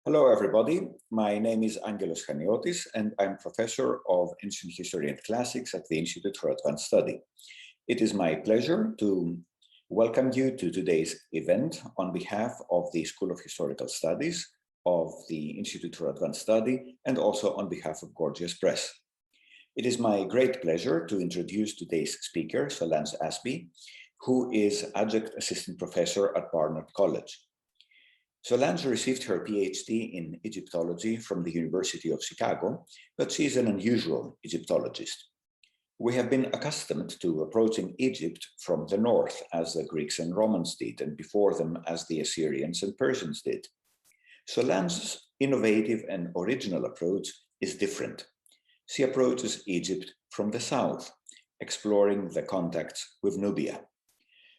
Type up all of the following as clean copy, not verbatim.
Hello, everybody. My name is Angelos Chaniotis, and I'm professor of Ancient History and Classics at the Institute for Advanced Study. It is my pleasure to welcome you to today's event on behalf of the School of Historical Studies of the Institute for Advanced Study and also on behalf of Gorgias Press. It is my great pleasure to introduce today's speaker, Solange Ashby, who is Adjunct Assistant Professor at Barnard College. Solange received her PhD in Egyptology from the University of Chicago, but she is an unusual Egyptologist. We have been accustomed to approaching Egypt from the north, as the Greeks and Romans did, and before them as the Assyrians and Persians did. Solange's innovative and original approach is different. She approaches Egypt from the south, exploring the contacts with Nubia.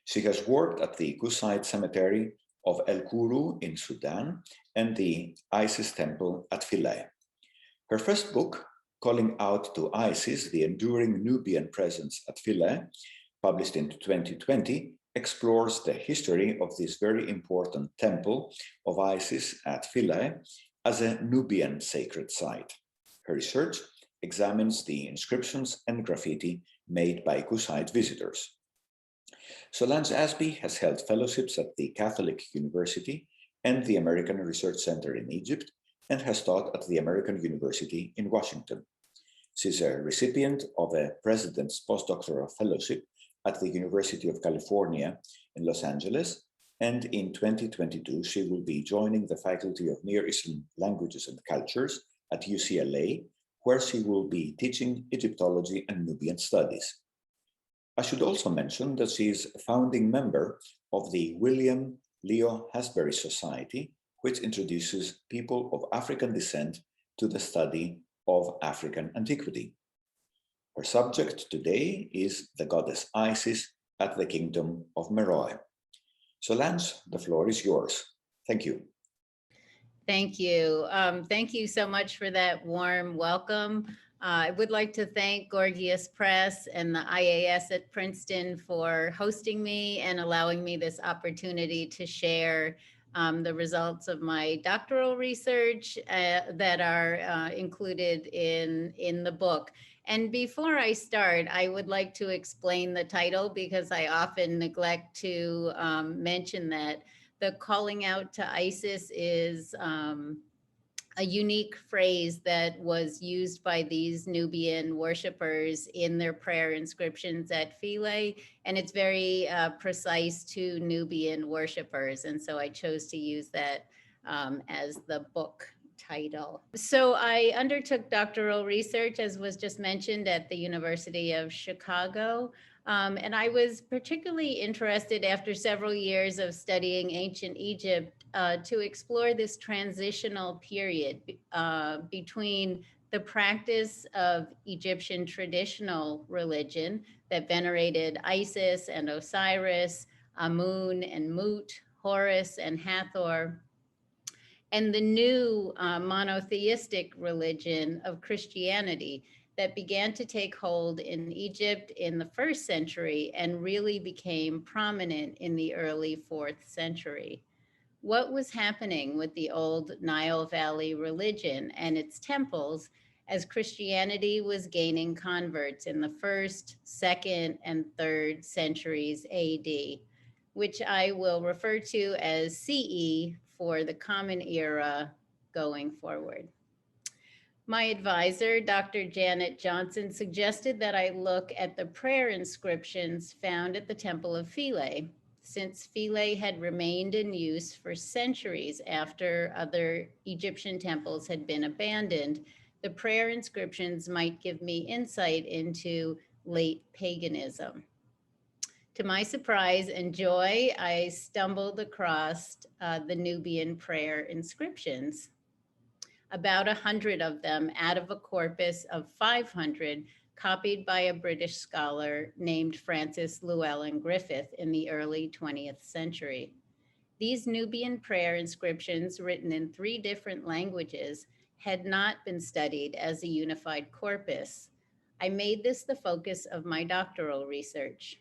She has worked at the Kusite cemetery of El Kuru in Sudan and the Isis temple at Philae. Her first book, Calling Out to Isis, The Enduring Nubian Presence at Philae, published in 2020, explores the history of this very important temple of Isis at Philae as a Nubian sacred site. Her research examines the inscriptions and graffiti made by Kusite visitors. Solange Ashby has held fellowships at the Catholic University and the American Research Center in Egypt and has taught at the American University in Washington. She's a recipient of a President's Postdoctoral Fellowship at the University of California in Los Angeles, and in 2022 she will be joining the Faculty of Near Eastern Languages and Cultures at UCLA, where she will be teaching Egyptology and Nubian Studies. I should also mention that she is a founding member of the William Leo Hasbury Society, which introduces people of African descent to the study of African antiquity. Her subject today is the goddess Isis at the kingdom of Meroe. Solange, the floor is yours. Thank you. Thank you. Thank you so much for that warm welcome. I would like to thank Gorgias Press and the IAS at Princeton for hosting me and allowing me this opportunity to share the results of my doctoral research that are included in the book. And before I start, I would like to explain the title because I often neglect to mention that the calling out to Isis is a unique phrase that was used by these Nubian worshipers in their prayer inscriptions at Philae, and it's very precise to Nubian worshipers, and so I chose to use that as the book title. So I undertook doctoral research, as was just mentioned, at the University of Chicago. And I was particularly interested after several years of studying ancient Egypt to explore this transitional period between the practice of Egyptian traditional religion that venerated Isis and Osiris, Amun and Mut, Horus and Hathor, and the new monotheistic religion of Christianity that began to take hold in Egypt in the 1st century and really became prominent in the early 4th century. What was happening with the old Nile Valley religion and its temples as Christianity was gaining converts in the 1st, 2nd, and 3rd centuries AD, which I will refer to as CE for the Common Era going forward. My advisor, Dr. Janet Johnson, suggested that I look at the prayer inscriptions found at the Temple of Philae, since Philae had remained in use for centuries after other Egyptian temples had been abandoned. The prayer inscriptions might give me insight into late paganism. To my surprise and joy, I stumbled across the Nubian prayer inscriptions. About 100 of them out of a corpus of 500 copied by a British scholar named Francis Llewellyn Griffith in the early 20th century. These Nubian prayer inscriptions, written in 3 different languages, had not been studied as a unified corpus. I made this the focus of my doctoral research.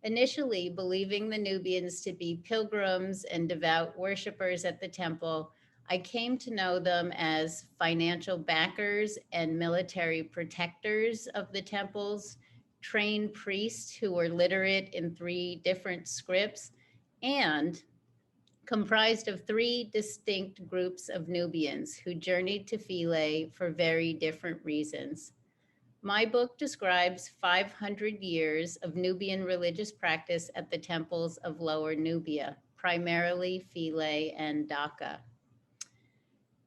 Initially, believing the Nubians to be pilgrims and devout worshipers at the temple, I came to know them as financial backers and military protectors of the temples, trained priests who were literate in 3 different scripts, and comprised of 3 distinct groups of Nubians who journeyed to Philae for very different reasons. My book describes 500 years of Nubian religious practice at the temples of Lower Nubia, primarily Philae and Dhaka.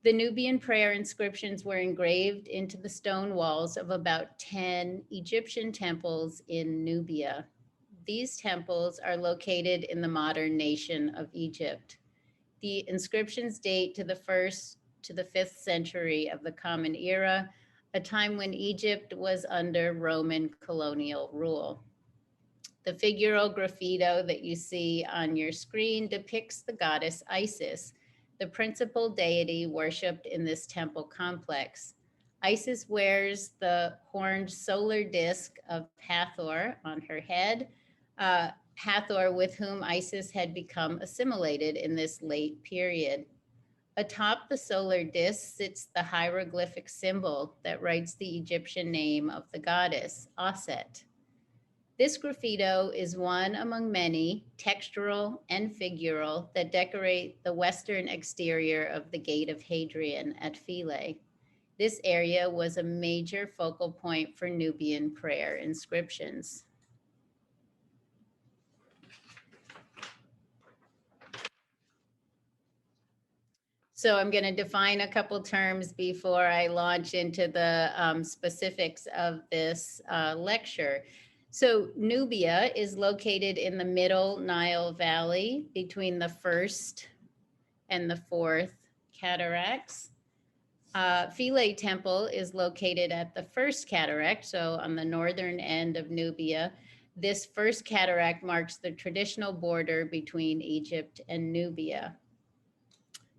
The Nubian prayer inscriptions were engraved into the stone walls of about 10 Egyptian temples in Nubia. These temples are located in the modern nation of Egypt. The inscriptions date to the 1st to the 5th century of the Common Era, a time when Egypt was under Roman colonial rule. The figural graffito that you see on your screen depicts the goddess Isis, the principal deity worshipped in this temple complex. Isis wears the horned solar disk of Hathor on her head, Hathor with whom Isis had become assimilated in this late period. Atop the solar disk sits the hieroglyphic symbol that writes the Egyptian name of the goddess, Aset. This graffito is one among many, textural and figural, that decorate the western exterior of the Gate of Hadrian at Philae. This area was a major focal point for Nubian prayer inscriptions. So I'm going to define a couple terms before I launch into the specifics of this lecture. So Nubia is located in the middle Nile Valley between the 1st and the 4th cataracts. Philae Temple is located at the 1st cataract, so on the northern end of Nubia. This 1st cataract marks the traditional border between Egypt and Nubia.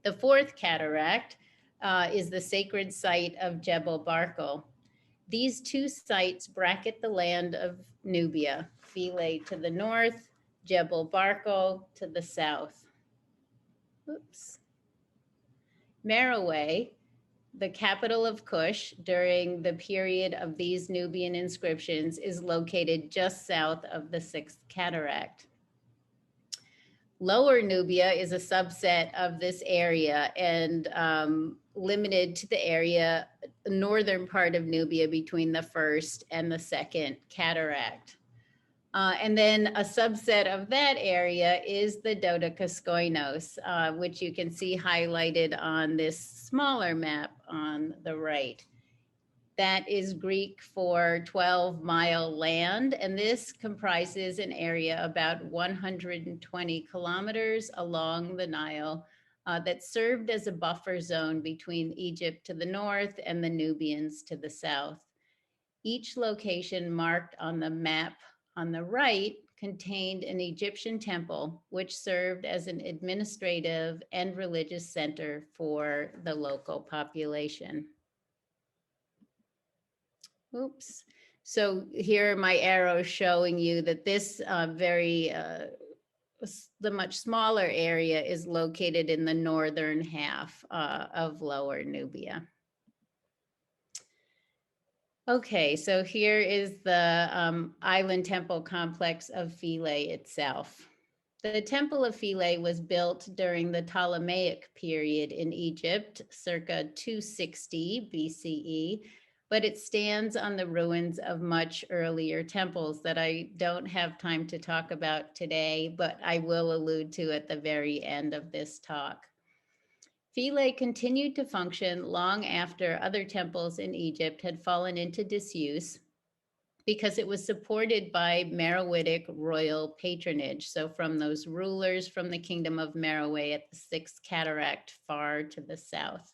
The 4th cataract is the sacred site of Jebel Barkal. These 2 sites bracket the land of Nubia, Philae to the north, Jebel Barkal to the south. Oops. Meroe, the capital of Kush during the period of these Nubian inscriptions, is located just south of the 6th cataract. Lower Nubia is a subset of this area and limited to the area, northern part of Nubia between the 1st and the 2nd cataract. And then a subset of that area is the Dodecaskoinos, which you can see highlighted on this smaller map on the right. That is Greek for 12-mile land, and this comprises an area about 120 kilometers along the Nile that served as a buffer zone between Egypt to the north and the Nubians to the south. Each location marked on the map on the right contained an Egyptian temple, which served as an administrative and religious center for the local population. Oops. So here are my arrows showing you that this the much smaller area is located in the northern half of Lower Nubia. Okay, so here is the island temple complex of Philae itself. The Temple of Philae was built during the Ptolemaic period in Egypt, circa 260 BCE, but it stands on the ruins of much earlier temples that I don't have time to talk about today, but I will allude to at the very end of this talk. Philae continued to function long after other temples in Egypt had fallen into disuse because it was supported by Meroitic royal patronage. So from those rulers from the kingdom of Meroe at the 6th cataract far to the south.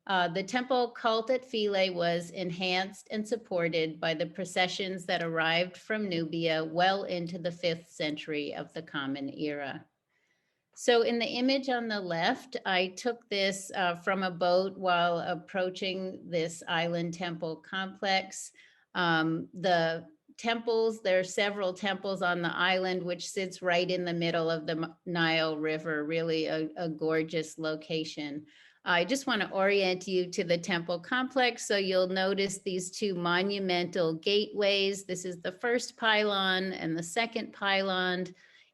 The temple cult at Philae was enhanced and supported by the processions that arrived from Nubia well into the 5th century of the Common Era. So in the image on the left, I took this from a boat while approaching this island temple complex. The temples. There are several temples on the island, which sits right in the middle of the Nile River, really a gorgeous location. I just want to orient you to the temple complex. So you'll notice these two monumental gateways. This is the first pylon and the second pylon.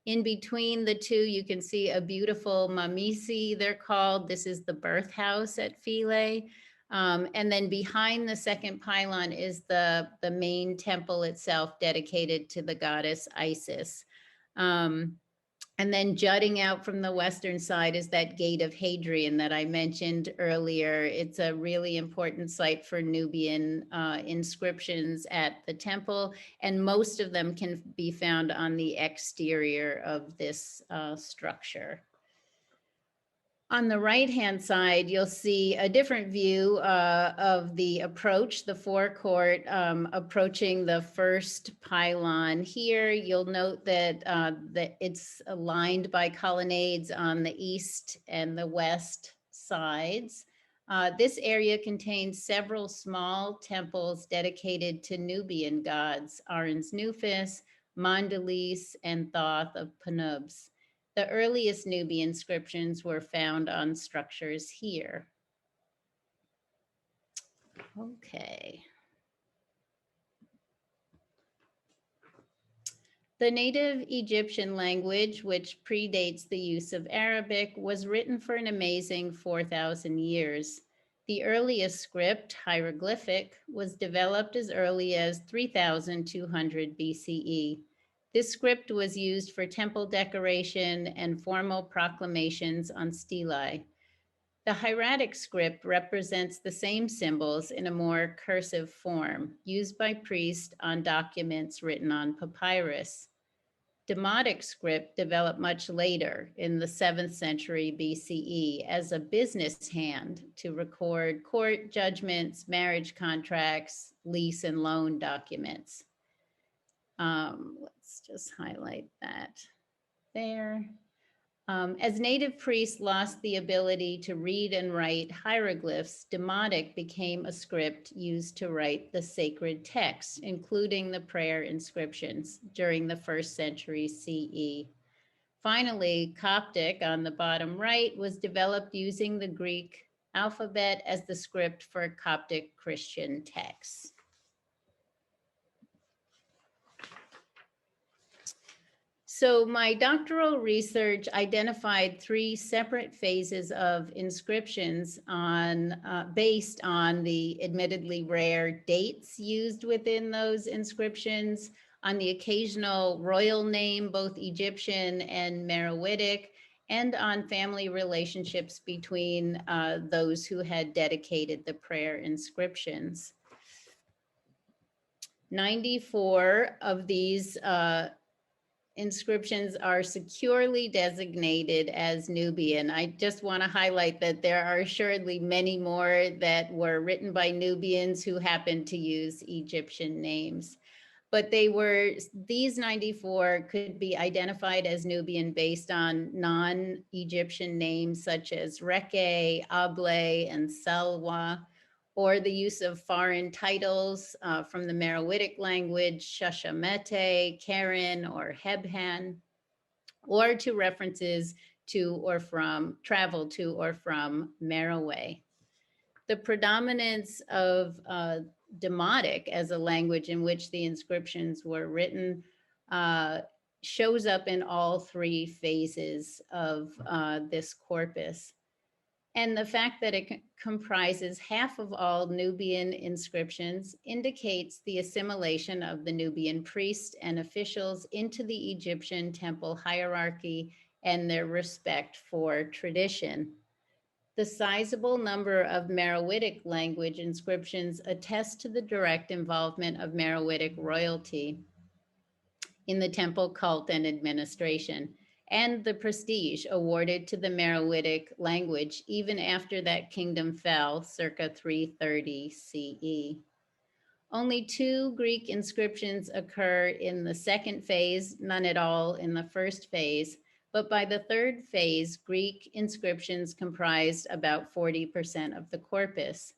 In between the two, you can see a beautiful mamisi, they're called. This is the birth house at Philae. And then behind the second pylon is the main temple itself dedicated to the goddess Isis. And then jutting out from the western side is that Gate of Hadrian that I mentioned earlier. It's a really important site for Nubian inscriptions at the temple, and most of them can be found on the exterior of this structure. On the right-hand side, you'll see a different view of the approach, the forecourt, approaching the first pylon. Here, you'll note that, it's lined by colonnades on the east and the west sides. This area contains several small temples dedicated to Nubian gods, Arin's Nufis, Mondelez, and Thoth of Panubs. The earliest Nubian inscriptions were found on structures here. Okay. The native Egyptian language, which predates the use of Arabic, was written for an amazing 4,000 years. The earliest script, Hieroglyphic, was developed as early as 3,200 BCE. This script was used for temple decoration and formal proclamations on stelae. The hieratic script represents the same symbols in a more cursive form, used by priests on documents written on papyrus. Demotic script developed much later in the 7th century BCE as a business hand to record court judgments, marriage contracts, lease and loan documents. Let's just highlight that there. As native priests lost the ability to read and write hieroglyphs, Demotic became a script used to write the sacred texts, including the prayer inscriptions during the 1st century CE. Finally, Coptic on the bottom right was developed using the Greek alphabet as the script for Coptic Christian texts. So my doctoral research identified 3 separate phases of inscriptions based on the admittedly rare dates used within those inscriptions, on the occasional royal name, both Egyptian and Meroitic, and on family relationships between those who had dedicated the prayer inscriptions. 94 of these inscriptions are securely designated as Nubian. I just want to highlight that there are assuredly many more that were written by Nubians who happened to use Egyptian names. But these 94 could be identified as Nubian based on non-Egyptian names such as Reke, Able, and Salwa, or the use of foreign titles from the Meroitic language, Shashamete, Karen, or Hebhan, or to references to or from, travel to or from Meroe. The predominance of Demotic as a language in which the inscriptions were written shows up in all 3 phases of this corpus. And the fact that it comprises half of all Nubian inscriptions indicates the assimilation of the Nubian priests and officials into the Egyptian temple hierarchy and their respect for tradition. The sizable number of Meroitic language inscriptions attest to the direct involvement of Meroitic royalty in the temple cult and administration, and the prestige awarded to the Meroitic language even after that kingdom fell circa 330 CE. Only 2 Greek inscriptions occur in the 2nd phase, none at all in the 1st phase, but by the 3rd phase, Greek inscriptions comprised about 40% of the corpus.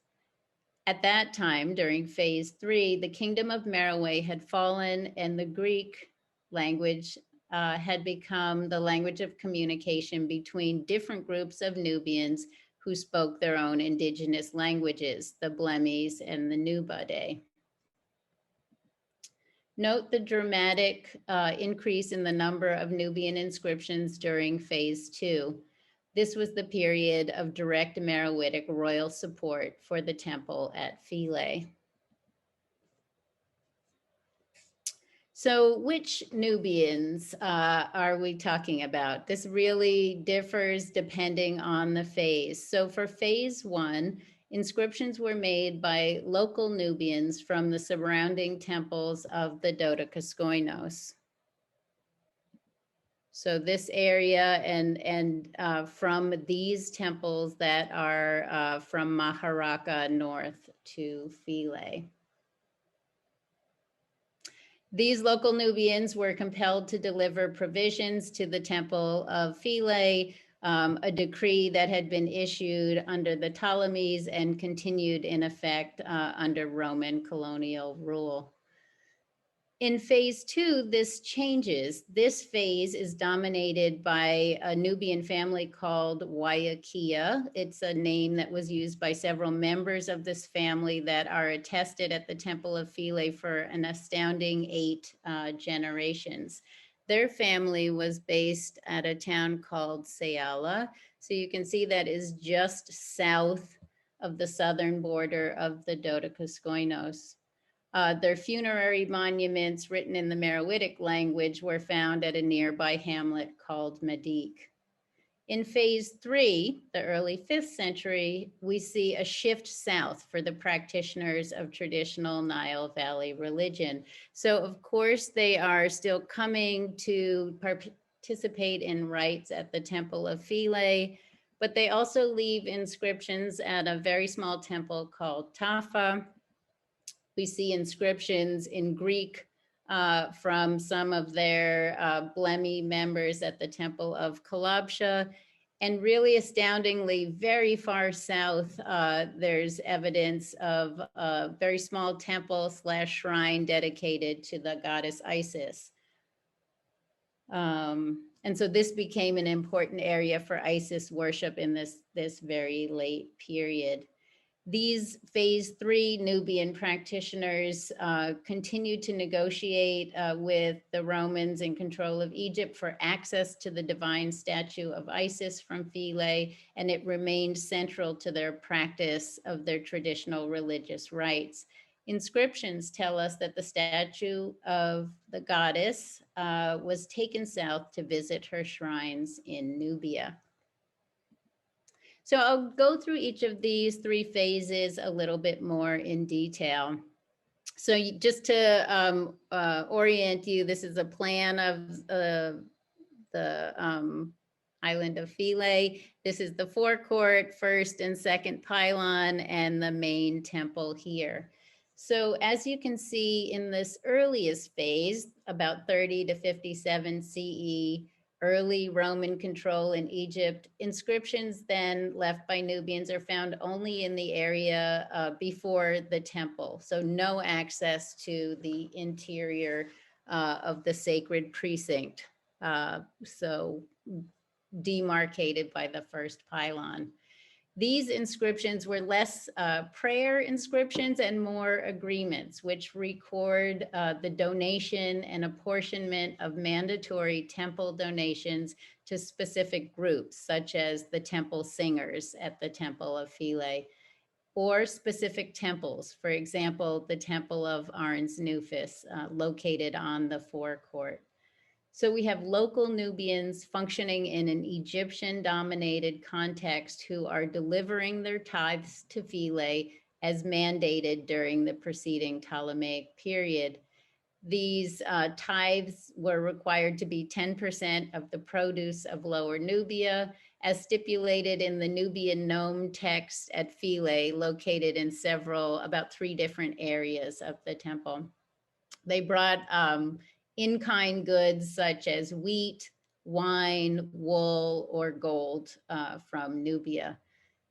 At that time, during phase 3, the kingdom of Meroe had fallen and the Greek language had become the language of communication between different groups of Nubians who spoke their own indigenous languages, the Blemmyes and the Nubidae. Note the dramatic increase in the number of Nubian inscriptions during phase 2. This was the period of direct Meroitic royal support for the temple at Philae. So which Nubians are we talking about? This really differs depending on the phase. So for phase 1, inscriptions were made by local Nubians from the surrounding temples of the Dodecaskoinos. So this area and from these temples that are from Maharaka north to Philae. These local Nubians were compelled to deliver provisions to the temple of Philae, a decree that had been issued under the Ptolemies and continued in effect under Roman colonial rule. In phase 2, this changes. This phase is dominated by a Nubian family called Waiakia. It's a name that was used by several members of this family that are attested at the Temple of Philae for an astounding 8 generations. Their family was based at a town called Seala. So you can see that is just south of the southern border of the Dodecaskoinos. Their funerary monuments written in the Meroitic language were found at a nearby hamlet called Medik. In phase 3, the early 5th century, we see a shift south for the practitioners of traditional Nile Valley religion. So of course they are still coming to participate in rites at the Temple of Philae, but they also leave inscriptions at a very small temple called Tafa. We see inscriptions in Greek from some of their Blemmy members at the Temple of Kalabsha. And really astoundingly, very far south, there's evidence of a very small temple / shrine dedicated to the goddess Isis. And so this became an important area for Isis worship in this very late period. These phase 3 Nubian practitioners continued to negotiate with the Romans in control of Egypt for access to the divine statue of Isis from Philae, and it remained central to their practice of their traditional religious rites. Inscriptions tell us that the statue of the goddess was taken south to visit her shrines in Nubia. So I'll go through each of these 3 phases a little bit more in detail. So just to orient you, this is a plan of the island of Philae. This is the forecourt, first and second pylon, and the main temple here. So as you can see in this earliest phase, about 30 to 57 CE, early Roman control in Egypt, inscriptions then left by Nubians are found only in the area before the temple. So no access to the interior of the sacred precinct. So demarcated by the first pylon. These inscriptions were less prayer inscriptions and more agreements, which record the donation and apportionment of mandatory temple donations to specific groups, such as the temple singers at the Temple of Philae, or specific temples, for example, the Temple of Arns Nufis, located on the forecourt. So we have local Nubians functioning in an Egyptian-dominated context who are delivering their tithes to Philae as mandated during the preceding Ptolemaic period. These tithes were required to be 10% of the produce of Lower Nubia, as stipulated in the Nubian Nome text at Philae, located in about 3 different areas of the temple. They brought in-kind goods such as wheat, wine, wool, or gold from Nubia.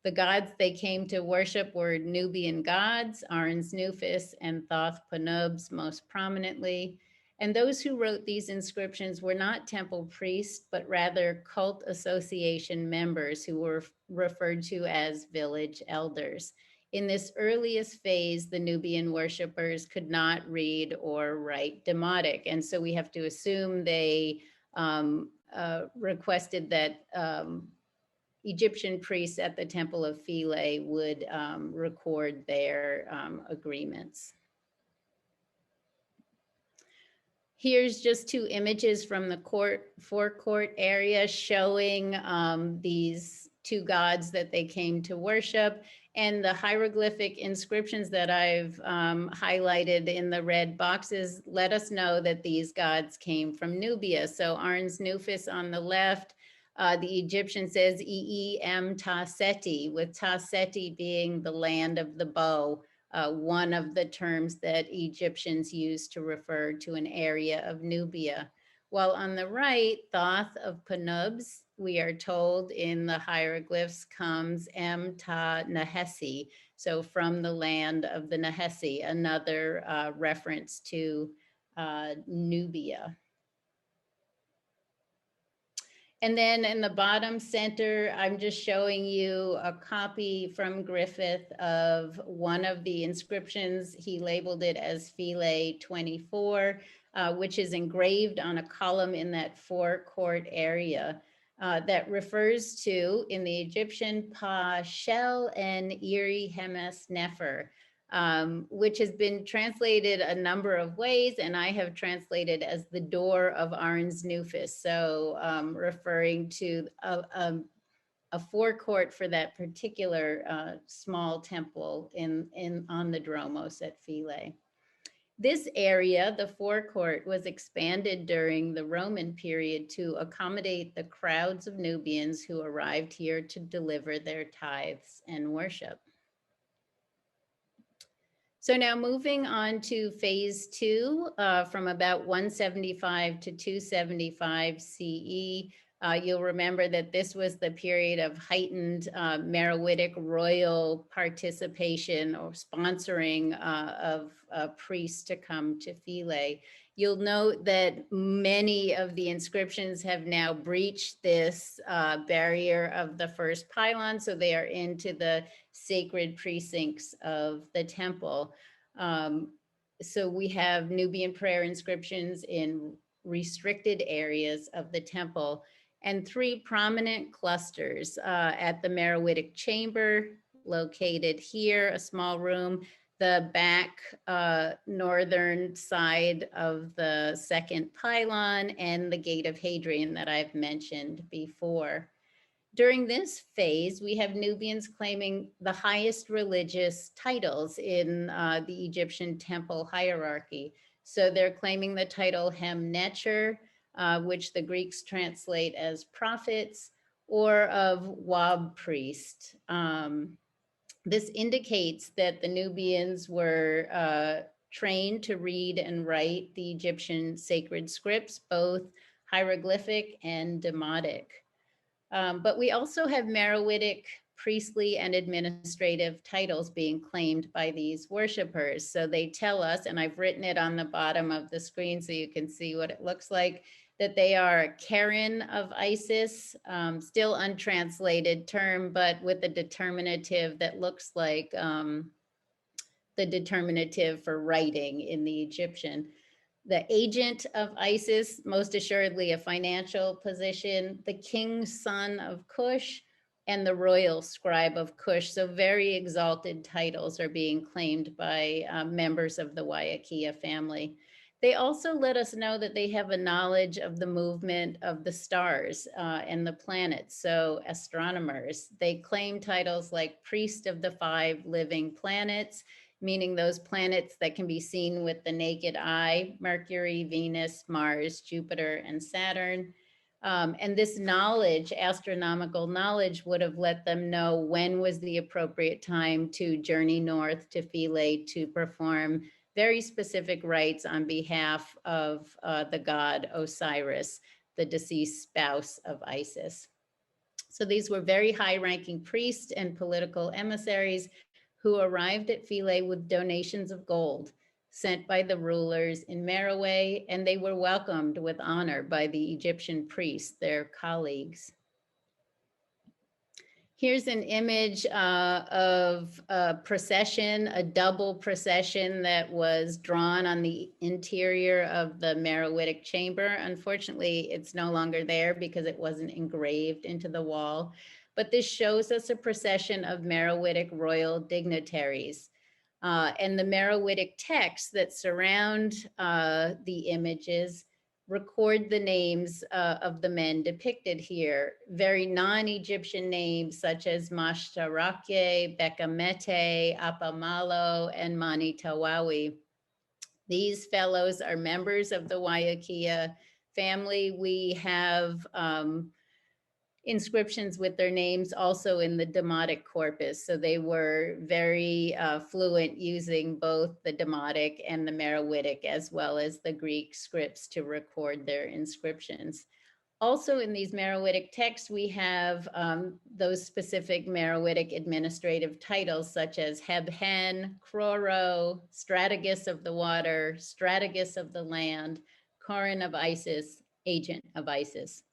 The gods they came to worship were Nubian gods, Arns Nufis and Thoth Panubs most prominently. And those who wrote these inscriptions were not temple priests, but rather cult association members who were referred to as village elders. In this earliest phase, the Nubian worshippers could not read or write Demotic. And so we have to assume they requested that Egyptian priests at the Temple of Philae would record their agreements. Here's just two images from the forecourt area showing these two gods that they came to worship, and the hieroglyphic inscriptions that I've highlighted in the red boxes let us know that these gods came from Nubia. So Arns Nufis on the left, the Egyptian says Eem Ta Seti, with Ta Seti being the land of the bow, one of the terms that Egyptians used to refer to an area of Nubia. While on the right, Thoth of Panubs, we are told in the hieroglyphs, comes Em Ta Nahesi, so from the land of the Nahesi, another reference to Nubia. And then in the bottom center, I'm just showing you a copy from Griffith of one of the inscriptions. He labeled it as Philae 24, which is engraved on a column in that forecourt area that refers to, in the Egyptian, Pa Shel and Iri Hemes Nefer, which has been translated a number of ways, and I have translated as the door of Arns Nufis, so referring to a forecourt for that particular small temple on the Dromos at Philae. This area, the forecourt, was expanded during the Roman period to accommodate the crowds of Nubians who arrived here to deliver their tithes and worship. So now moving on to phase 2, from about 175 to 275 CE, you'll remember that this was the period of heightened Meroitic royal participation or sponsoring of priests to come to Philae. You'll note that many of the inscriptions have now breached this barrier of the first pylon, so they are into the sacred precincts of the temple. So we have Nubian prayer inscriptions in restricted areas of the temple, and 3 prominent clusters at the Meroitic chamber, located here, a small room, the back northern side of the second pylon, and the Gate of Hadrian that I've mentioned before. During this phase, we have Nubians claiming the highest religious titles in the Egyptian temple hierarchy. So they're claiming the title Hem-Necher, which the Greeks translate as prophets, or of Wab priest. This indicates that the Nubians were trained to read and write the Egyptian sacred scripts, both hieroglyphic and demotic. But we also have Meroitic priestly and administrative titles being claimed by these worshipers. So they tell us, and I've written it on the bottom of the screen so you can see what it looks like, that they are Karen of Isis, still untranslated term, but with a determinative that looks like the determinative for writing in the Egyptian. The agent of Isis, most assuredly a financial position, the king's son of Cush, and the royal scribe of Cush. So very exalted titles are being claimed by members of the Waiakia family. They also let us know that they have a knowledge of the movement of the stars and the planets, so astronomers. They claim titles like priest of the 5 living planets, meaning those planets that can be seen with the naked eye: Mercury, Venus, Mars, Jupiter, and Saturn. And this knowledge, astronomical knowledge, would have let them know when was the appropriate time to journey north to Philae to perform very specific rites on behalf of the god Osiris, the deceased spouse of Isis. So these were very high-ranking priests and political emissaries who arrived at Philae with donations of gold sent by the rulers in Meroe, and they were welcomed with honor by the Egyptian priests, their colleagues. Here's an image of a procession, a double procession that was drawn on the interior of the Meroitic chamber. Unfortunately, it's no longer there because it wasn't engraved into the wall. But this shows us a procession of Meroitic royal dignitaries. And the Meroitic texts that surround the images record the names of the men depicted here, very non-Egyptian names such as Mashtarake, Bekamete, Apamalo, and Manitawawi. These fellows are members of the Waiakia family. We have inscriptions with their names also in the Demotic corpus. So they were very fluent using both the Demotic and the Meroitic, as well as the Greek scripts to record their inscriptions. Also in these Meroitic texts, we have those specific Meroitic administrative titles such as Hebhen, Kroro, Strategist of the water, Strategist of the land, Korin of Isis, Agent of Isis.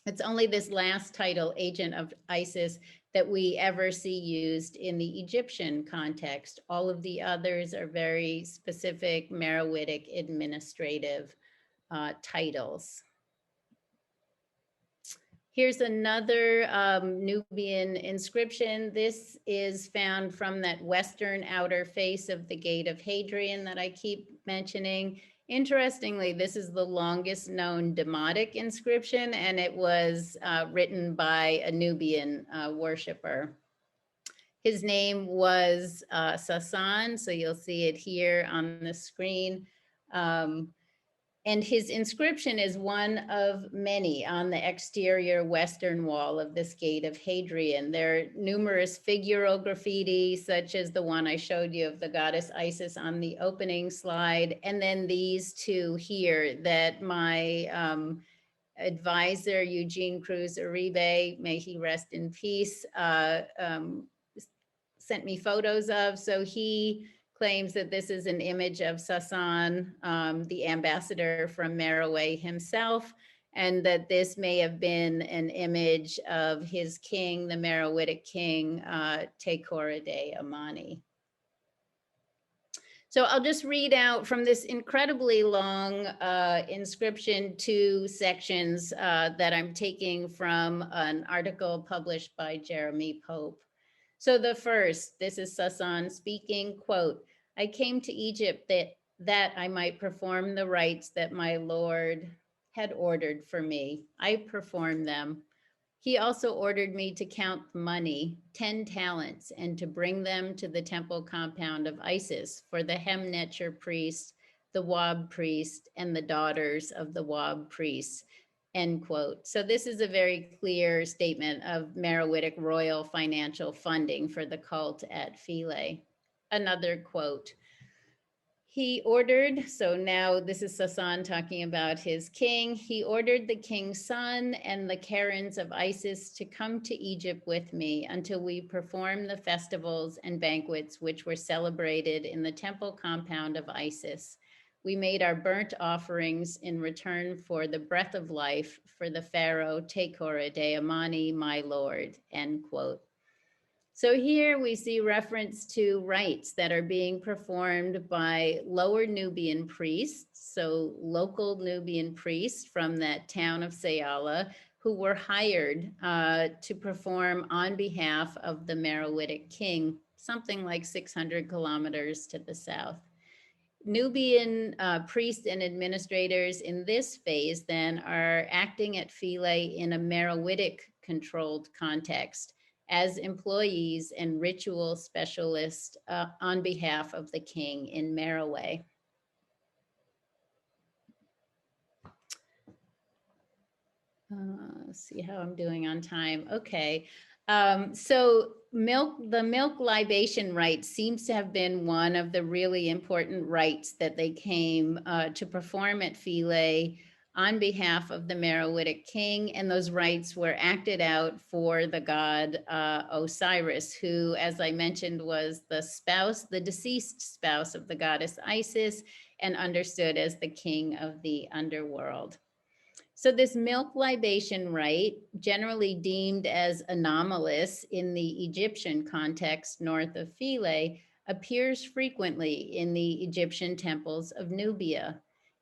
It's only this last title, Agent of Isis, that we ever see used in the Egyptian context. All of the others are very specific Meroitic administrative titles. Here's another Nubian inscription. This is found from that western outer face of the Gate of Hadrian that I keep mentioning. Interestingly, this is the longest known Demotic inscription, and it was written by a Nubian worshiper. His name was Sassan, so you'll see it here on the screen. And his inscription is one of many on the exterior western wall of this Gate of Hadrian. There are numerous figural graffiti, such as the one I showed you of the goddess Isis on the opening slide, and then these two here that my advisor, Eugene Cruz Uribe, may he rest in peace, sent me photos of. So he claims that this is an image of Sassan, the ambassador from Meroe himself, and that this may have been an image of his king, the Meroitic king, Tekorede Amani. So I'll just read out from this incredibly long inscription 2 sections that I'm taking from an article published by Jeremy Pope. So the first, this is Sassan speaking, quote, I came to Egypt that I might perform the rites that my Lord had ordered for me. I performed them. He also ordered me to count money, 10 talents, and to bring them to the temple compound of Isis for the Hemnetcher priest, the Wab priest, and the daughters of the Wab priests. End quote. So this is a very clear statement of Meroitic royal financial funding for the cult at Philae. Another quote. He ordered, so now this is Sassan talking about his king. He ordered the king's son and the Karens of Isis to come to Egypt with me until we perform the festivals and banquets which were celebrated in the temple compound of Isis. We made our burnt offerings in return for the breath of life for the pharaoh Tekorede Amani, my lord, end quote. So here we see reference to rites that are being performed by lower Nubian priests, so local Nubian priests from that town of Sayala, who were hired to perform on behalf of the Meroitic king, something like 600 kilometers to the south. Nubian priests and administrators in this phase then are acting at Philae in a Meroitic controlled context as employees and ritual specialists on behalf of the king in Meroe. Let's see how I'm doing on time. Okay. So the milk libation rite seems to have been one of the really important rites that they came to perform at Philae on behalf of the Meroitic king, and those rites were acted out for the god Osiris, who, as I mentioned, was the deceased spouse of the goddess Isis, and understood as the king of the underworld. So this milk libation rite, generally deemed as anomalous in the Egyptian context north of Philae, appears frequently in the Egyptian temples of Nubia.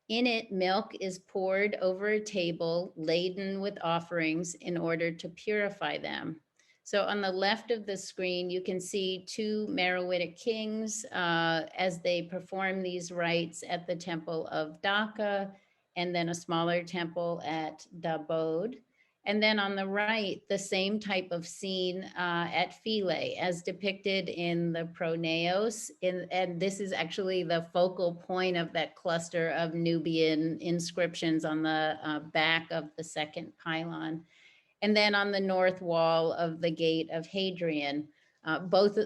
In it, milk is poured over a table laden with offerings in order to purify them. So on the left of the screen, you can see two Meroitic kings as they perform these rites at the temple of Dhaka, and then a smaller temple at Dabod. And then on the right, the same type of scene at Philae as depicted in the Proneos. And this is actually the focal point of that cluster of Nubian inscriptions on the back of the second pylon. And then on the north wall of the Gate of Hadrian.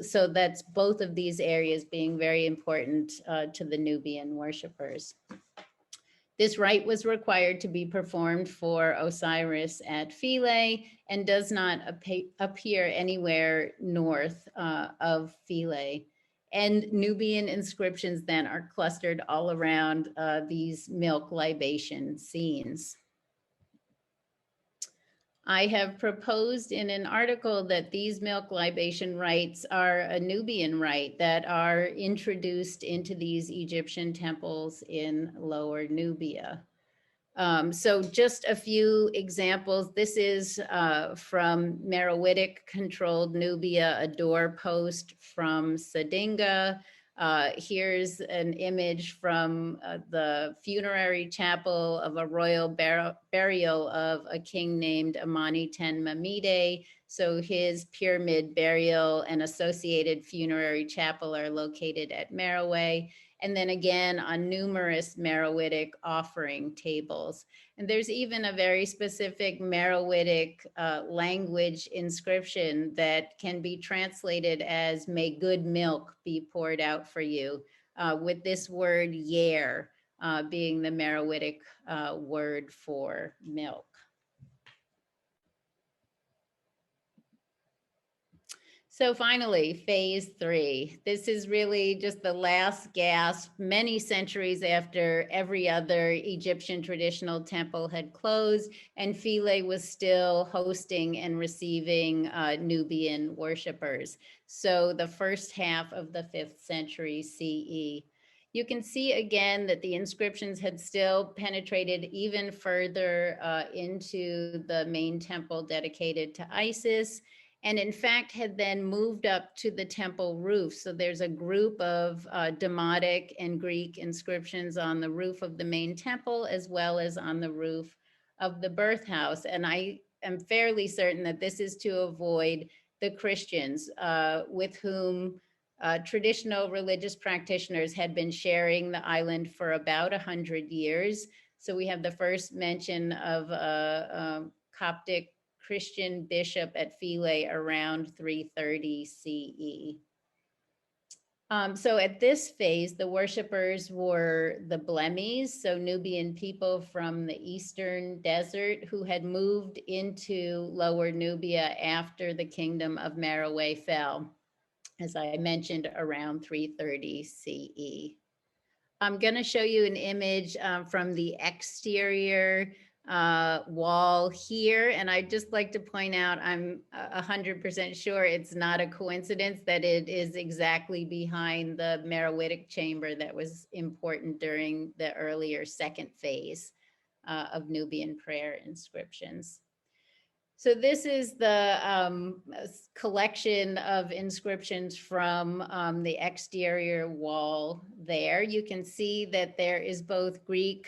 So that's both of these areas being very important to the Nubian worshipers. This rite was required to be performed for Osiris at Philae and does not appear anywhere north of Philae. And Nubian inscriptions then are clustered all around these milk libation scenes. I have proposed in an article that these milk libation rites are a Nubian rite that are introduced into these Egyptian temples in Lower Nubia. So just a few examples. This is from Meroitic controlled Nubia, a doorpost from Sadinga. Here's an image from the funerary chapel of a royal burial of a king named Amani Ten Mamide. So his pyramid burial and associated funerary chapel are located at Meroe. And then again on numerous Meroitic offering tables. And there's even a very specific Meroitic language inscription that can be translated as "May good milk be poured out for you," with this word "yer" being the Meroitic word for milk. So finally, phase 3. This is really just the last gasp, many centuries after every other Egyptian traditional temple had closed, and Philae was still hosting and receiving Nubian worshipers. So the first half of the 5th century CE. You can see again that the inscriptions had still penetrated even further into the main temple dedicated to Isis, and in fact had then moved up to the temple roof. So there's a group of Demotic and Greek inscriptions on the roof of the main temple, as well as on the roof of the birth house. And I am fairly certain that this is to avoid the Christians with whom traditional religious practitioners had been sharing the island for about 100 years. So we have the first mention of a Coptic Christian bishop at Philae around 330 CE. So at this phase, the worshipers were the Blemis, so Nubian people from the eastern desert who had moved into Lower Nubia after the kingdom of Meroe fell, as I mentioned, around 330 CE. I'm going to show you an image from the exterior wall here. And I'd just like to point out, I'm 100% sure it's not a coincidence that it is exactly behind the Meroitic chamber that was important during the earlier second phase of Nubian prayer inscriptions. So this is the collection of inscriptions from the exterior wall there. You can see that there is both Greek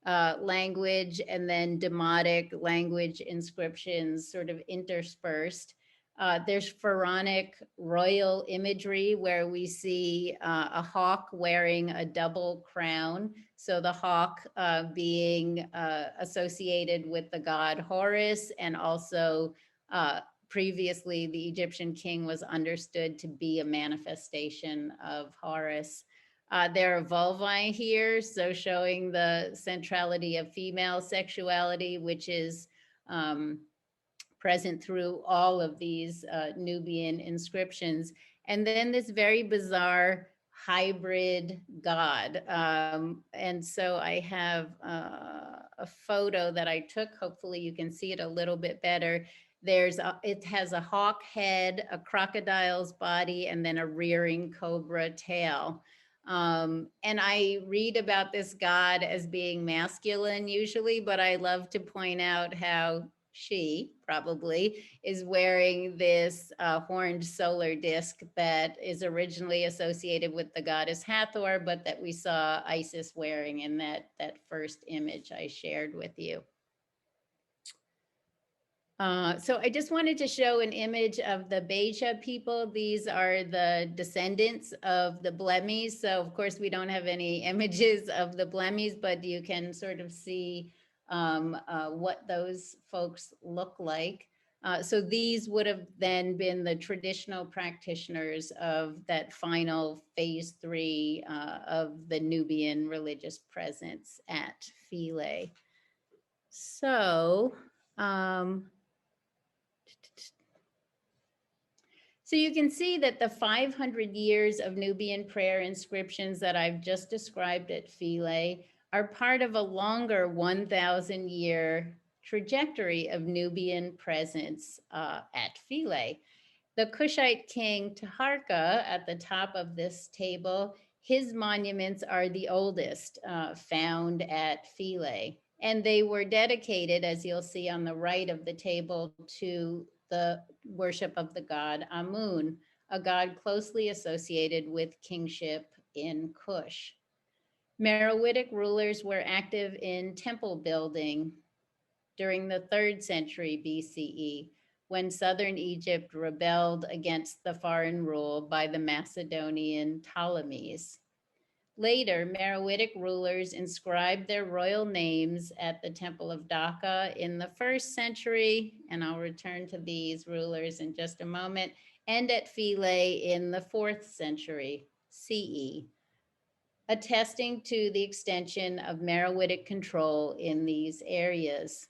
language and then Demotic language inscriptions sort of interspersed. There's pharaonic royal imagery where we see a hawk wearing a double crown. So the hawk being associated with the god Horus, and also previously the Egyptian king was understood to be a manifestation of Horus. There are vulvae here, so showing the centrality of female sexuality, which is present through all of these Nubian inscriptions. And then this very bizarre hybrid god. And so I have a photo that I took. Hopefully you can see it a little bit better. It has a hawk head, a crocodile's body, and then a rearing cobra tail. And I read about this god as being masculine usually, but I love to point out how she probably is wearing this horned solar disk that is originally associated with the goddess Hathor, but that we saw Isis wearing in that first image I shared with you. So I just wanted to show an image of the Baja people. These are the descendants of the Blemmies. So of course we don't have any images of the Blemmies, but you can sort of see what those folks look like. So these would have then been the traditional practitioners of that final phase 3 of the Nubian religious presence at Philae. So, so you can see that the 500 years of Nubian prayer inscriptions that I've just described at Philae are part of a longer 1,000-year trajectory of Nubian presence at Philae. The Kushite king Taharqa at the top of this table, his monuments are the oldest found at Philae. And they were dedicated, as you'll see on the right of the table, to the worship of the god Amun, a god closely associated with kingship in Kush. Meroitic rulers were active in temple building during the 3rd century BCE, when southern Egypt rebelled against the foreign rule by the Macedonian Ptolemies. Later, Meroitic rulers inscribed their royal names at the Temple of Dhaka in the 1st century, and I'll return to these rulers in just a moment, and at Philae in the 4th century CE, attesting to the extension of Meroitic control in these areas.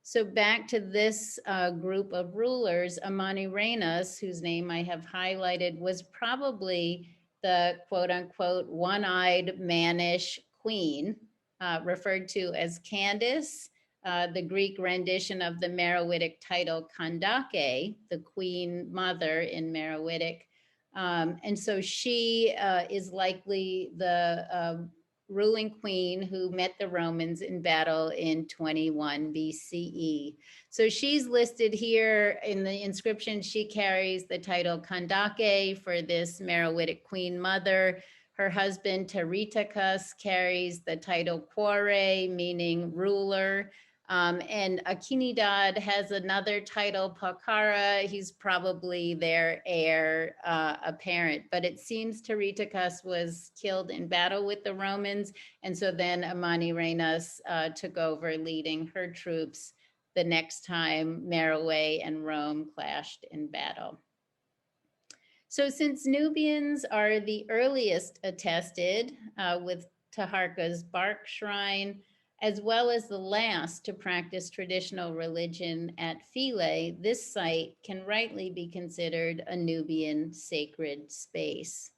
So back to this group of rulers, Amanirenas, whose name I have highlighted, was probably the quote unquote one-eyed mannish queen, referred to as Candace, the Greek rendition of the Meroitic title Kandake, the queen mother in Meroitic. And so she is likely the ruling queen who met the Romans in battle in 21 BCE. So she's listed here in the inscription. She carries the title Kandake for this Meroitic queen mother. Her husband Taritacus carries the title Quore, meaning ruler. And Akinidad has another title, Pakara. He's probably their heir apparent, but it seems Taritacus was killed in battle with the Romans. And so then Amanirenas took over leading her troops the next time Meroe and Rome clashed in battle. So since Nubians are the earliest attested with Taharqa's bark shrine, as well as the last to practice traditional religion at Philae, this site can rightly be considered a Nubian sacred space.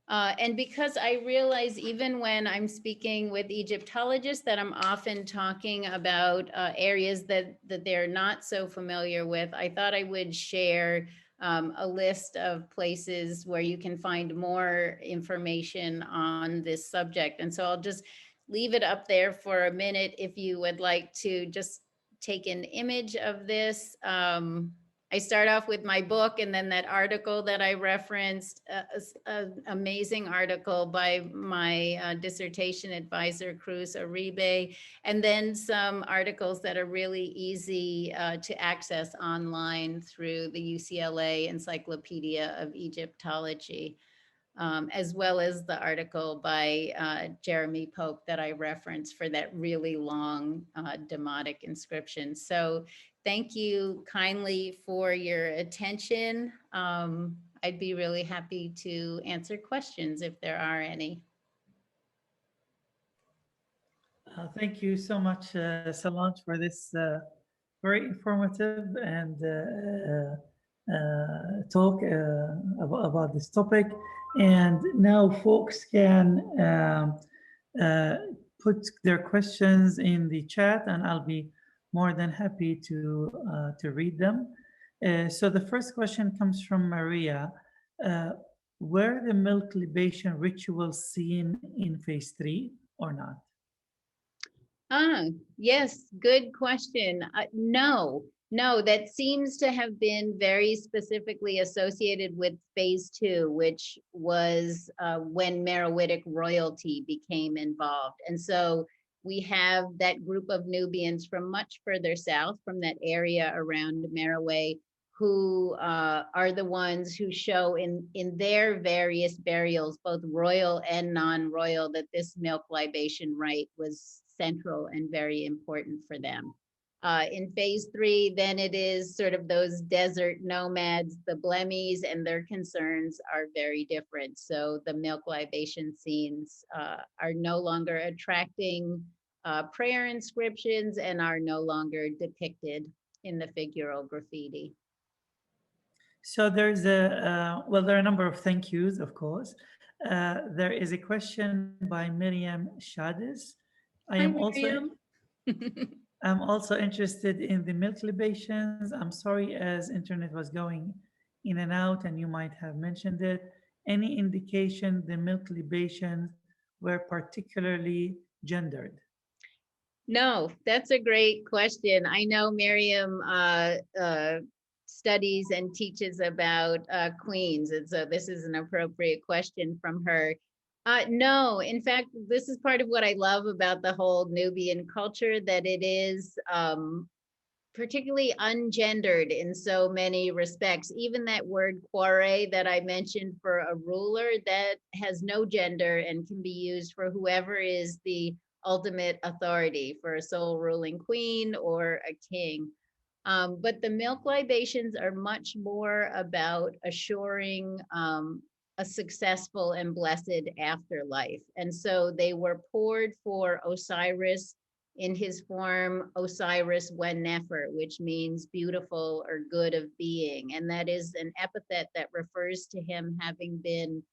And because I realize even when I'm speaking with Egyptologists that I'm often talking about areas that they're not so familiar with, I thought I would share a list of places where you can find more information on this subject. And so I'll just leave it up there for a minute if you would like to just take an image of this. I start off with my book and then that article that I referenced, an amazing article by my dissertation advisor, Cruz Uribe, and then some articles that are really easy to access online through the UCLA Encyclopedia of Egyptology. As well as the article by Jeremy Pope that I referenced for that really long demotic inscription. So thank you kindly for your attention. I'd be really happy to answer questions if there are any. Thank you so much, Solange, for this very informative and talk about this topic. And now folks can uh, put their questions in the chat, and I'll be more than happy to read them. So the first question comes from Maria. Uh, were the milk libation rituals seen in phase 3 or not? Yes, good question. No, that seems to have been very specifically associated with phase 2, which was when Meroitic royalty became involved. And so we have that group of Nubians from much further south, from that area around Meroe, who are the ones who show in their various burials, both royal and non-royal, that this milk libation rite was central and very important for them. In phase 3, then it is sort of those desert nomads, the Blemmies, and their concerns are very different. So the milk libation scenes are no longer attracting prayer inscriptions and are no longer depicted in the figural graffiti. So there's well, there are a number of thank yous, of course. There is a question by Miriam Shadis. I Hi, am also Miriam. I'm also interested in the milk libations. I'm sorry, as internet was going in and out, and you might have mentioned it. Any indication the milk libations were particularly gendered? No, that's a great question. I know Miriam studies and teaches about queens, and so this is an appropriate question from her. No, in fact, this is part of what I love about the whole Nubian culture, that it is particularly ungendered in so many respects. Even that word quare that I mentioned for a ruler, that has no gender and can be used for whoever is the ultimate authority, for a sole ruling queen or a king. But the milk libations are much more about assuring a successful and blessed afterlife. And so they were poured for Osiris in his form Osiris Wen Nefer, which means beautiful or good of being. And that is an epithet that refers to him having been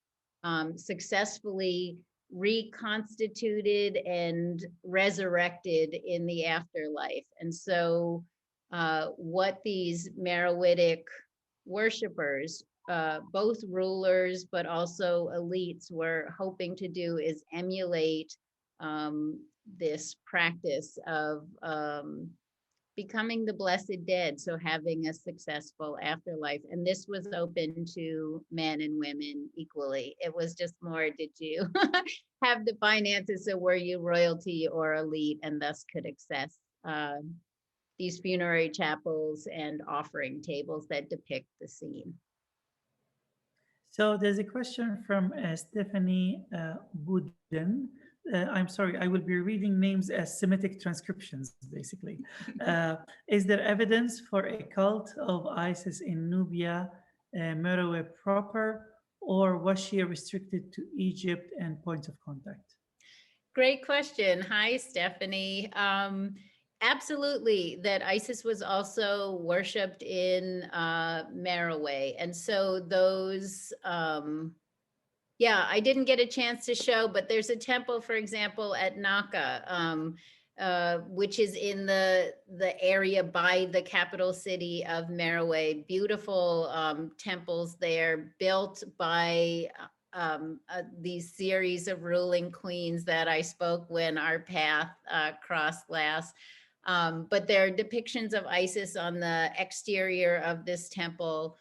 successfully reconstituted and resurrected in the afterlife. And so what these Meroitic worshipers, both rulers but also elites, were hoping to do is emulate this practice of becoming the blessed dead, so having a successful afterlife. And this was open to men and women equally. It was just more, did you have the finances, so were you royalty or elite, and thus could access these funerary chapels and offering tables that depict the scene. So there's a question from Stephanie Buden. I'm sorry, I will be reading names as Semitic transcriptions, basically. Is there evidence for a cult of Isis in Nubia, Meroe proper, or was she restricted to Egypt and points of contact? Great question. Hi, Stephanie. Absolutely, that Isis was also worshipped in Meroe. And so those, yeah, I didn't get a chance to show, but there's a temple, for example, at Naka, which is in the area by the capital city of Meroe. Beautiful temples there, built by these series of ruling queens that I spoke when our path crossed last. But there are depictions of Isis on the exterior of this temple.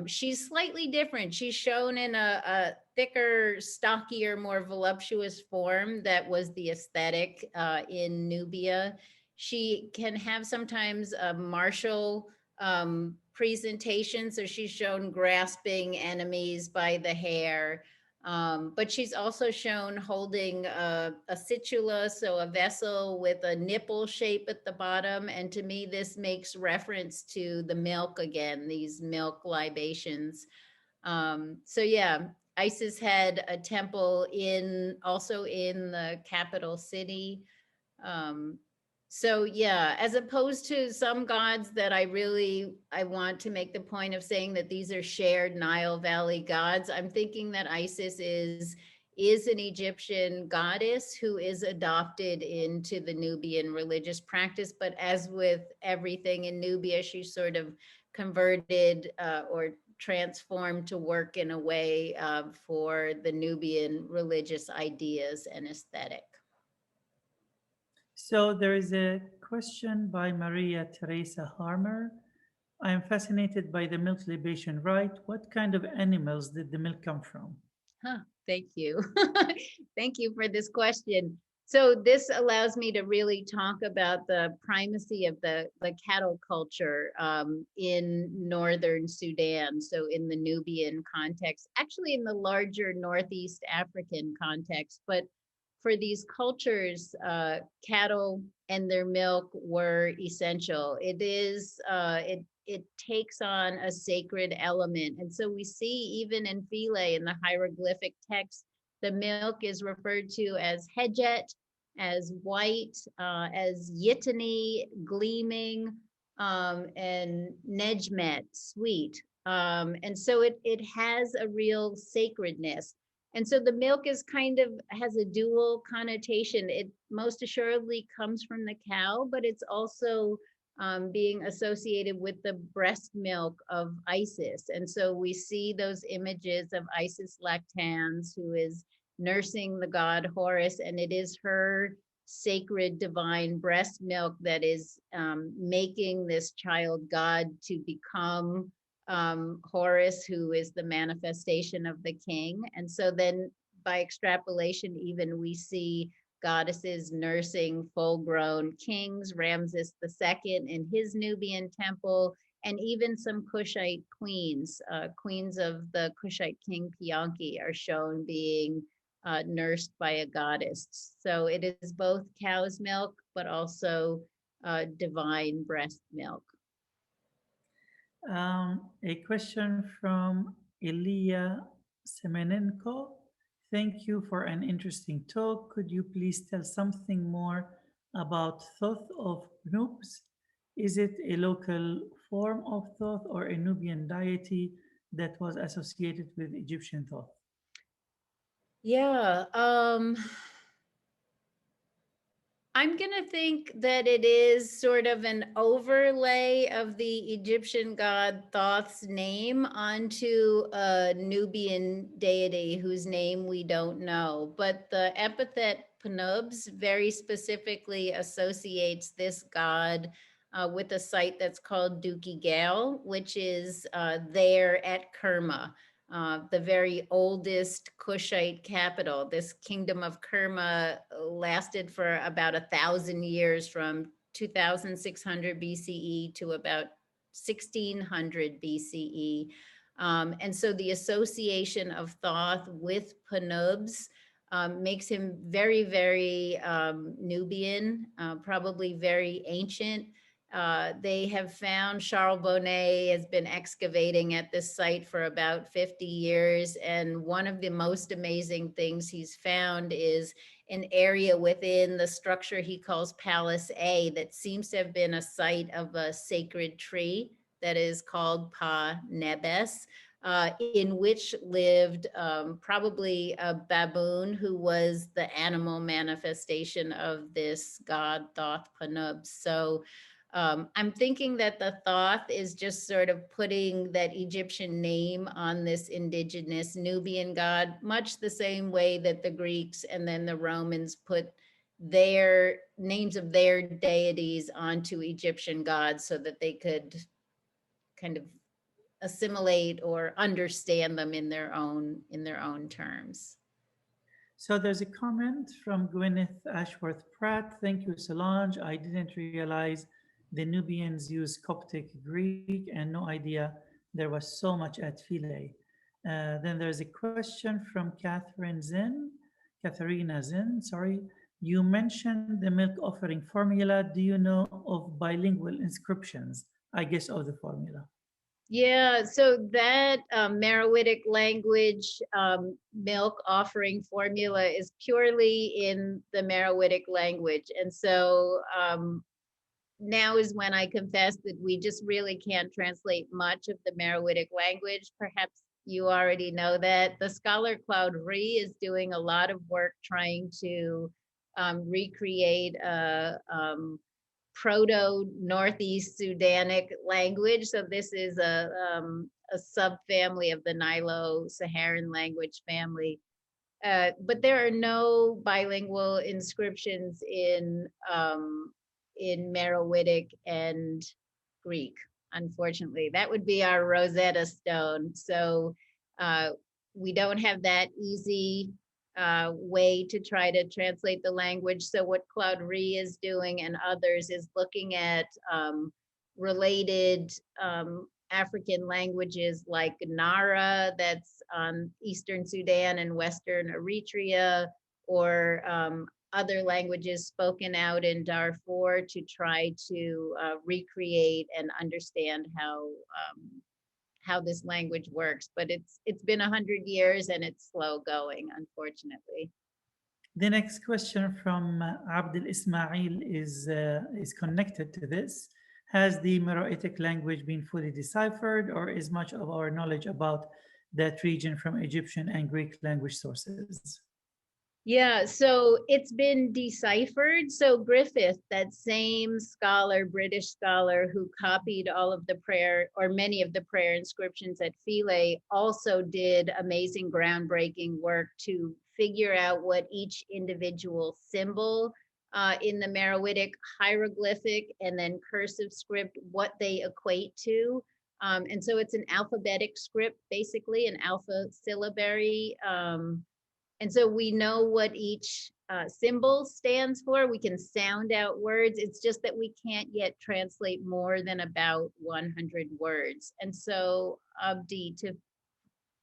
She's slightly different. She's shown in a thicker, stockier, more voluptuous form that was the aesthetic in Nubia. She can have sometimes a martial presentation. So she's shown grasping enemies by the hair. But she's also shown holding a situla, so a vessel with a nipple shape at the bottom. And to me, this makes reference to the milk again, these milk libations. So yeah, Isis had a temple also in the capital city. Um, so yeah, as opposed to some gods that I want to make the point of saying that these are shared Nile Valley gods. I'm thinking that Isis is an Egyptian goddess who is adopted into the Nubian religious practice. But as with everything in Nubia, she's sort of converted or transformed to work in a way for the Nubian religious ideas and aesthetic. So there is a question by Maria Teresa Harmer. I am fascinated by the milk libation rite. What kind of animals did the milk come from? Huh, thank you. Thank you for this question. So this allows me to really talk about the primacy of the cattle culture in northern Sudan. So in the Nubian context, actually in the larger Northeast African context, but for these cultures, cattle and their milk were essential. It takes on a sacred element. And so we see even in Philae, in the hieroglyphic text, the milk is referred to as hejet, as white, as yitani, gleaming, and nejmet, sweet. And so it has a real sacredness. And so the milk is kind of has a dual connotation. It most assuredly comes from the cow, but it's also being associated with the breast milk of Isis. And so we see those images of Isis lactans, who is nursing the god Horus, and it is her sacred divine breast milk that is making this child god to become Horus, who is the manifestation of the king. And so then by extrapolation, even we see goddesses nursing full-grown kings, Ramses II in his Nubian temple, and even some Kushite queens, queens of the Kushite king Pianki are shown being nursed by a goddess. So it is both cow's milk, but also divine breast milk. A question from Ilya Semenenko. Thank you for an interesting talk. Could you please tell something more about Thoth of Nubs? Is it a local form of Thoth or a Nubian deity that was associated with Egyptian Thoth? Yeah, I'm going to think that it is sort of an overlay of the Egyptian god Thoth's name onto a Nubian deity whose name we don't know. But the epithet Penubs very specifically associates this god with a site that's called Duki Gal, which is there at Kerma. The very oldest Kushite capital. This kingdom of Kerma lasted for about 1,000 years, from 2,600 BCE to about 1,600 BCE. And so the association of Thoth with Penubs makes him very, very Nubian, probably very ancient. They have found Charles Bonnet has been excavating at this site for about 50 years. And one of the most amazing things he's found is an area within the structure he calls Palace A that seems to have been a site of a sacred tree that is called Pa Nebes, in which lived probably a baboon who was the animal manifestation of this god Thoth Penub. So I'm thinking that the Thoth is just sort of putting that Egyptian name on this indigenous Nubian god, much the same way that the Greeks and then the Romans put their names of their deities onto Egyptian gods so that they could kind of assimilate or understand them in their own terms. So there's a comment from Gwyneth Ashworth Pratt. Thank you, Solange. I didn't realize the Nubians use Coptic Greek and no idea there was so much at Philae. Then there's a question from Katharina Zinn, sorry. You mentioned the milk offering formula. Do you know of bilingual inscriptions? I guess of the formula. Yeah, so that Meroitic language milk offering formula is purely in the Meroitic language. And so now is when I confess that we just really can't translate much of the Meroitic language. Perhaps you already know that. The scholar Claude Ree is doing a lot of work trying to recreate a proto-Northeast Sudanic language. So this is a subfamily of the Nilo-Saharan language family. But there are no bilingual inscriptions in Meroitic and Greek, unfortunately. That would be our Rosetta Stone. So we don't have that easy way to try to translate the language. So what Claude Ree is doing and others is looking at related African languages like Nara, that's on Eastern Sudan and Western Eritrea, or other languages spoken out in Darfur to try to recreate and understand how this language works. But it's been 100 years and it's slow going, unfortunately. The next question from Abdul Ismail is connected to this. Has the Meroitic language been fully deciphered, or is much of our knowledge about that region from Egyptian and Greek language sources? Yeah, so it's been deciphered. So Griffith, that same scholar, British scholar who copied all of the prayer or many of the prayer inscriptions at Philae, also did amazing groundbreaking work to figure out what each individual symbol in the Meroitic hieroglyphic and then cursive script, what they equate to. And so it's an alphabetic script, basically an alpha syllabary. And so we know what each symbol stands for. We can sound out words. It's just that we can't yet translate more than about 100 words. And so, Abdi, to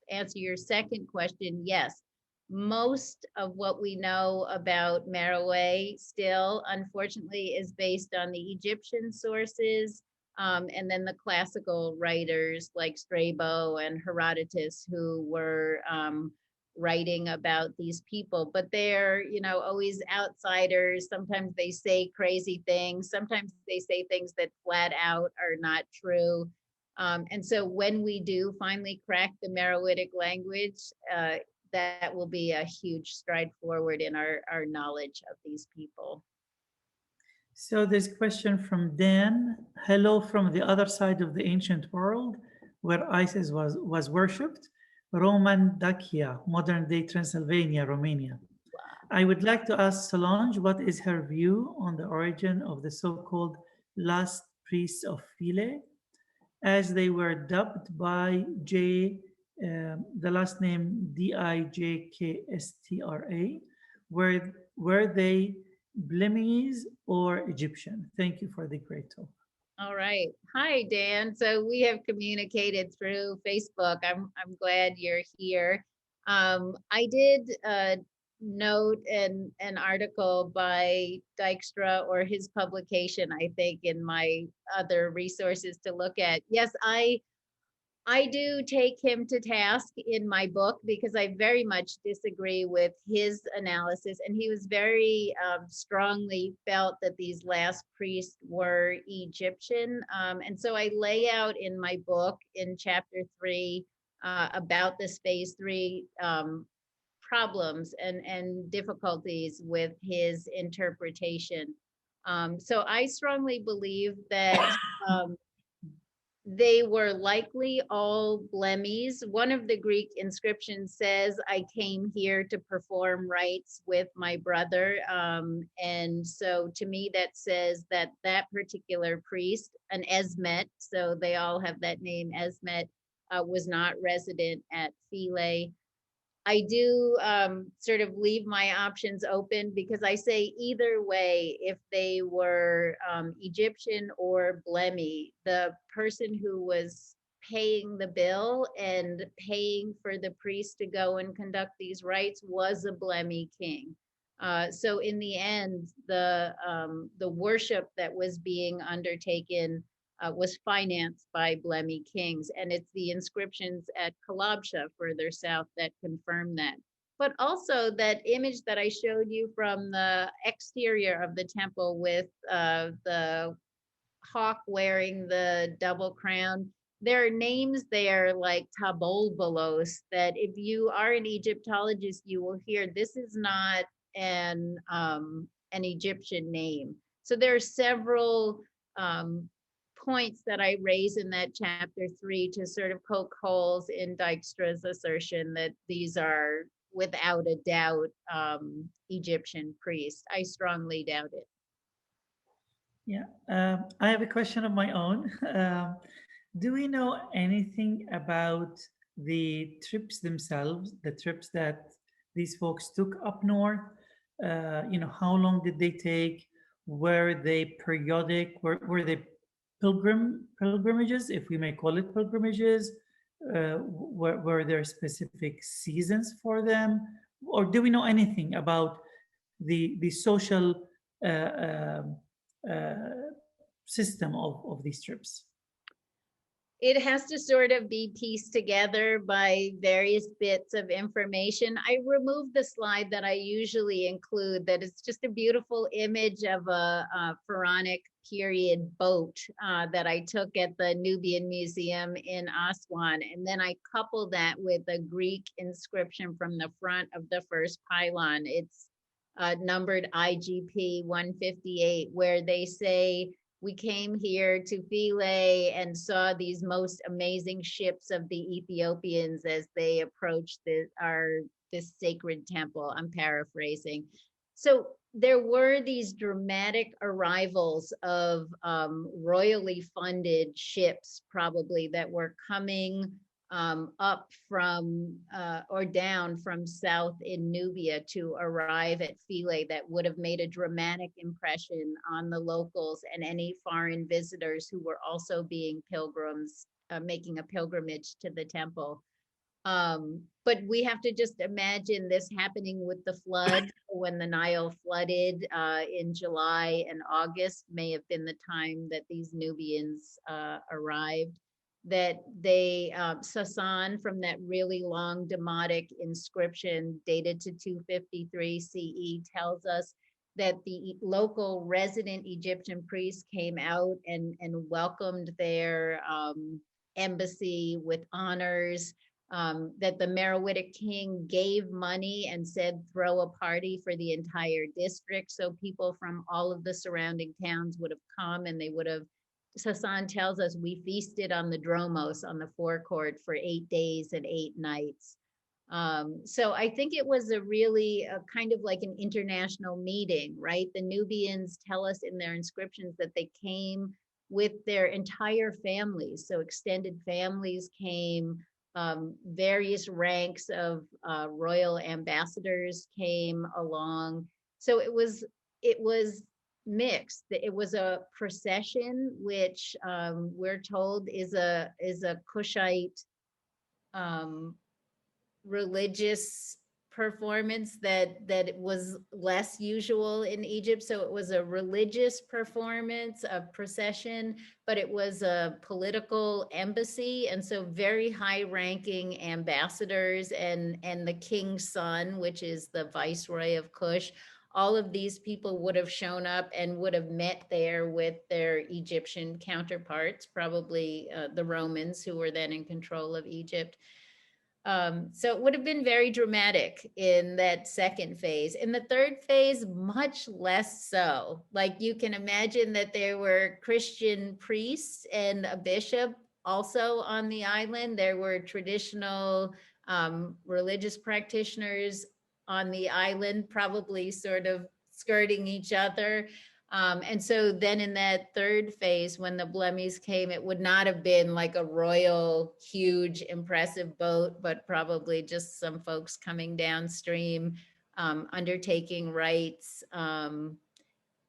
answer your second question, yes, most of what we know about Meroe still, unfortunately, is based on the Egyptian sources. And then the classical writers like Strabo and Herodotus, who were writing about these people, but they're, always outsiders. Sometimes they say crazy things. Sometimes they say things that flat out are not true. And so when we do finally crack the Meroitic language, that will be a huge stride forward in our knowledge of these people. So there's a question from Dan. Hello from the other side of the ancient world where Isis was worshipped. Roman Dacia, modern day Transylvania, Romania. I would like to ask Solange what is her view on the origin of the so-called last priests of Philae, as they were dubbed by the last name Dijkstra. Were they Blemmyes or Egyptian? Thank you for the great talk. All right. Hi, Dan. So we have communicated through Facebook. I'm glad you're here. I did note an article by Dijkstra, or his publication, I think, in my other resources to look at. Yes, I do take him to task in my book because I very much disagree with his analysis. And he was very strongly felt that these last priests were Egyptian. And so I lay out in my book in chapter 3 about this phase 3 problems and difficulties with his interpretation. So I strongly believe that they were likely all Blemmyes. One of the Greek inscriptions says, I came here to perform rites with my brother. And so to me, that says that that particular priest, an Esmet, so they all have that name, Esmet, was not resident at Philae. I do sort of leave my options open because I say either way, if they were Egyptian or Blemmy, the person who was paying the bill and paying for the priest to go and conduct these rites was a Blemmy king. So in the end, the worship that was being undertaken was financed by Blemmie kings. And it's the inscriptions at Kalabsha further south that confirm that. But also that image that I showed you from the exterior of the temple with the hawk wearing the double crown. There are names there like Tabolbolos that if you are an Egyptologist, you will hear this is not an Egyptian name. So there are several points that I raise in that chapter 3 to sort of poke holes in Dijkstra's assertion that these are without a doubt Egyptian priests. I strongly doubt it. Yeah, I have a question of my own. Do we know anything about the trips themselves, the trips that these folks took up north? How long did they take? Were they periodic? Were they pilgrimages, if we may call it pilgrimages? Were there specific seasons for them? Or do we know anything about the social uh, system of these trips? It has to sort of be pieced together by various bits of information. I removed the slide that I usually include, that is just a beautiful image of a pharaonic period boat that I took at the Nubian Museum in Aswan. And then I coupled that with a Greek inscription from the front of the first pylon. It's numbered IGP 158, where they say, "We came here to Philae and saw these most amazing ships of the Ethiopians as they approached this sacred temple." I'm paraphrasing. So there were these dramatic arrivals of royally funded ships, probably, that were coming up from or down from south in Nubia to arrive at Philae, that would have made a dramatic impression on the locals and any foreign visitors who were also being pilgrims, making a pilgrimage to the temple. But we have to just imagine this happening with the flood. When the Nile flooded in July and August, may have been the time that these Nubians arrived. That they, Sassan, from that really long Demotic inscription dated to 253 CE, tells us that the local resident Egyptian priests came out and welcomed their embassy with honors, that the Meroitic king gave money and said, throw a party for the entire district. So people from all of the surrounding towns would have come, and they would have, Sassan tells us, we feasted on the dromos, on the forecourt, for 8 days and 8 nights. So I think it was a really kind of like an international meeting, right? The Nubians tell us in their inscriptions that they came with their entire families. So extended families came, various ranks of royal ambassadors came along. So it was mixed. It was a procession, which we're told is a Kushite religious performance that was less usual in Egypt. So it was a religious performance, a procession, but it was a political embassy. And so very high ranking ambassadors and the king's son, which is the viceroy of Kush, all of these people would have shown up and would have met there with their Egyptian counterparts, probably the Romans, who were then in control of Egypt. So it would have been very dramatic in that second phase. In the third phase, much less so. Like, you can imagine that there were Christian priests and a bishop also on the island. There were traditional religious practitioners on the island, probably sort of skirting each other. And so then in that third phase, when the Blemmies came, it would not have been like a royal, huge, impressive boat, but probably just some folks coming downstream, undertaking rites,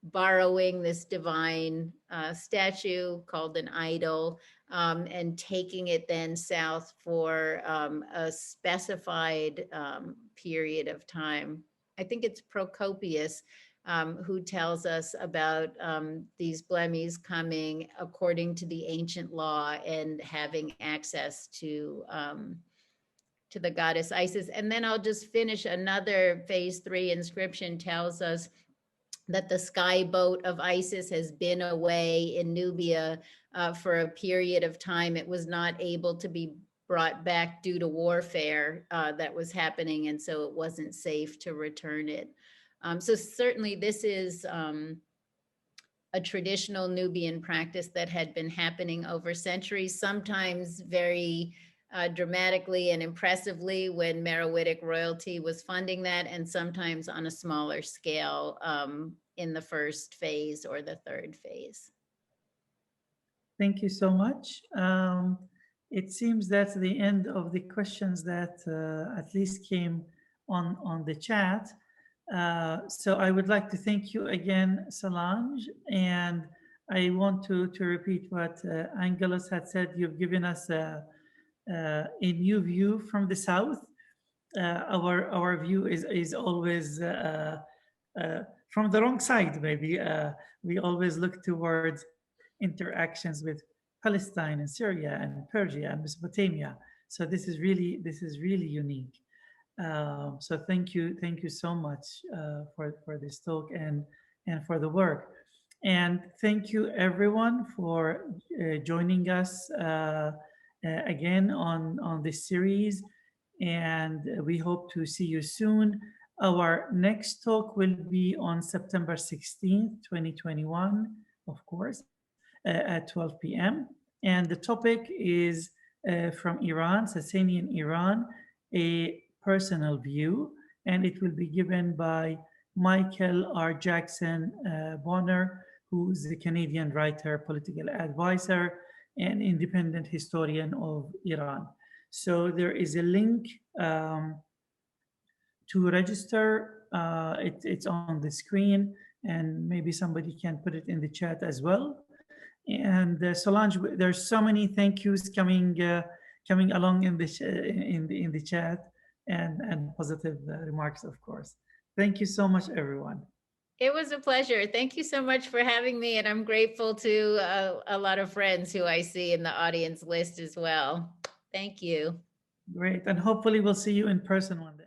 borrowing this divine statue called an idol, and taking it then south for a specified period of time. I think it's Procopius who tells us about these blemies coming according to the ancient law and having access to the goddess Isis. And then I'll just finish. Another phase 3 inscription tells us that the sky boat of Isis has been away in Nubia for a period of time. It was not able to be brought back due to warfare that was happening, and so it wasn't safe to return it. So certainly this is a traditional Nubian practice that had been happening over centuries, sometimes very dramatically and impressively when Meroitic royalty was funding that, and sometimes on a smaller scale in the first phase or the third phase. Thank you so much. It seems that's the end of the questions that at least came on the chat. So I would like to thank you again, Solange, and I want to repeat what Angelos had said. You've given us a new view from the south. Our view is always from the wrong side. Maybe we always look towards interactions with Palestine and Syria and Persia and Mesopotamia. So this is really unique. So thank you so much for this talk and for the work. And thank you everyone for joining us again on this series, and we hope to see you soon. Our next talk will be on September 16th, 2021, of course, at 12 p.m. And the topic is from Iran, Sassanian Iran, a personal view, and it will be given by Michael R. Jackson Bonner, who is a Canadian writer, political advisor, and independent historian of Iran. So there is a link to register. It's on the screen, and maybe somebody can put it in the chat as well. And Solange, there's so many thank yous coming along in the chat, and positive remarks, of course. Thank you so much, everyone. It was a pleasure. Thank you so much for having me. And I'm grateful to a lot of friends who I see in the audience list as well. Thank you. Great. And hopefully we'll see you in person one day.